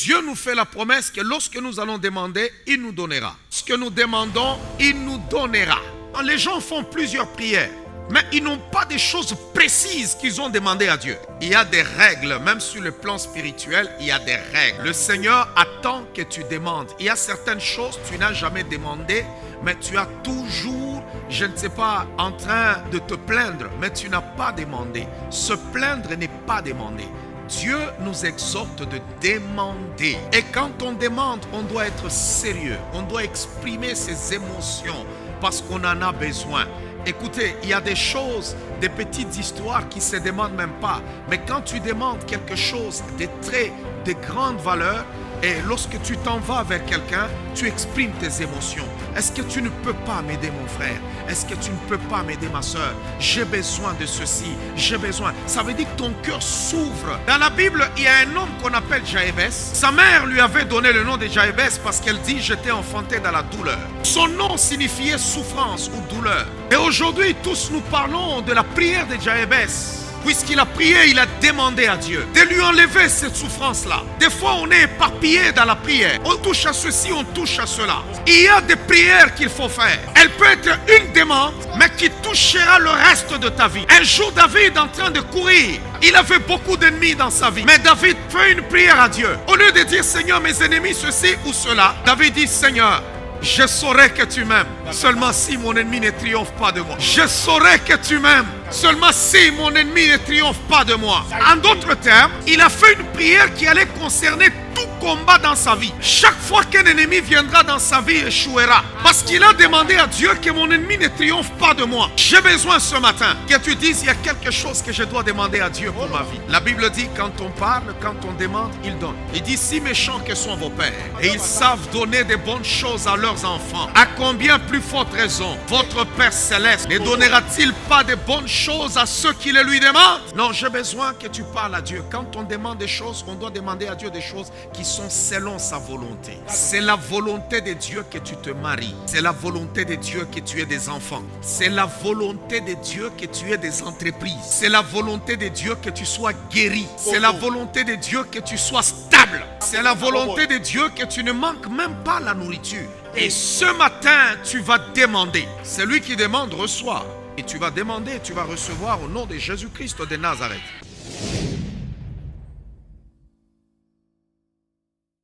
Dieu nous fait la promesse que lorsque nous allons demander, il nous donnera. Ce que nous demandons, il nous donnera. Les gens font plusieurs prières, mais ils n'ont pas des choses précises qu'ils ont demandé à Dieu. Il y a des règles, même sur le plan spirituel, il y a des règles. Le Seigneur attend que tu demandes. Il y a certaines choses que tu n'as jamais demandé, mais tu as toujours, je ne sais pas, en train de te plaindre, mais tu n'as pas demandé. Se plaindre n'est pas demander. Dieu nous exhorte de demander. Et quand on demande, on doit être sérieux. On doit exprimer ses émotions parce qu'on en a besoin. Écoutez, il y a des choses, des petites histoires qui ne se demandent même pas. Mais quand tu demandes quelque chose de grande valeur, et lorsque tu t'en vas vers quelqu'un, tu exprimes tes émotions. Est-ce que tu ne peux pas m'aider, mon frère? Est-ce que tu ne peux pas m'aider, ma soeur? J'ai besoin de ceci, j'ai besoin. Ça veut dire que ton cœur s'ouvre. Dans la Bible, il y a un homme qu'on appelle Jaébès. Sa mère lui avait donné le nom de Jaébès parce qu'elle dit « J'étais enfanté dans la douleur ». Son nom signifiait souffrance ou douleur. Et aujourd'hui, tous nous parlons de la prière de Jaébès. Puisqu'il a prié, il a demandé à Dieu de lui enlever cette souffrance-là. Des fois, on est éparpillé dans la prière. On touche à ceci, on touche à cela. Il y a des prières qu'il faut faire. Elle peut être une demande, mais qui touchera le reste de ta vie. Un jour, David, en train de courir, il avait beaucoup d'ennemis dans sa vie. Mais David fait une prière à Dieu. Au lieu de dire, Seigneur, mes ennemis, ceci ou cela, David dit, Seigneur, je saurai que tu m'aimes, seulement si mon ennemi ne triomphe pas de moi. Je saurai que tu m'aimes, seulement si mon ennemi ne triomphe pas de moi. En d'autres termes, il a fait une prière qui allait concerner tout combat dans sa vie. Chaque fois qu'un ennemi viendra dans sa vie, échouera. Parce qu'il a demandé à Dieu que mon ennemi ne triomphe pas de moi. J'ai besoin ce matin que tu dises, il y a quelque chose que je dois demander à Dieu pour ma vie. La Bible dit, quand on parle, quand on demande, il donne. Il dit, si méchants que sont vos pères, et ils savent donner des bonnes choses à leurs enfants, à combien plus forte raison, votre Père Céleste ne donnera-t-il pas de bonnes choses à ceux qui le lui demandent? Non, j'ai besoin que tu parles à Dieu. Quand on demande des choses, on doit demander à Dieu des choses qui sont selon sa volonté. C'est la volonté de Dieu que tu te maries. C'est la volonté de Dieu que tu aies des enfants. C'est la volonté de Dieu que tu aies des entreprises. C'est la volonté de Dieu que tu sois guéri. C'est la volonté de Dieu que tu sois stable. C'est la volonté de Dieu que tu ne manques même pas la nourriture. Et ce matin, tu vas demander. Celui qui demande reçoit. Et tu vas demander, tu vas recevoir au nom de Jésus-Christ de Nazareth.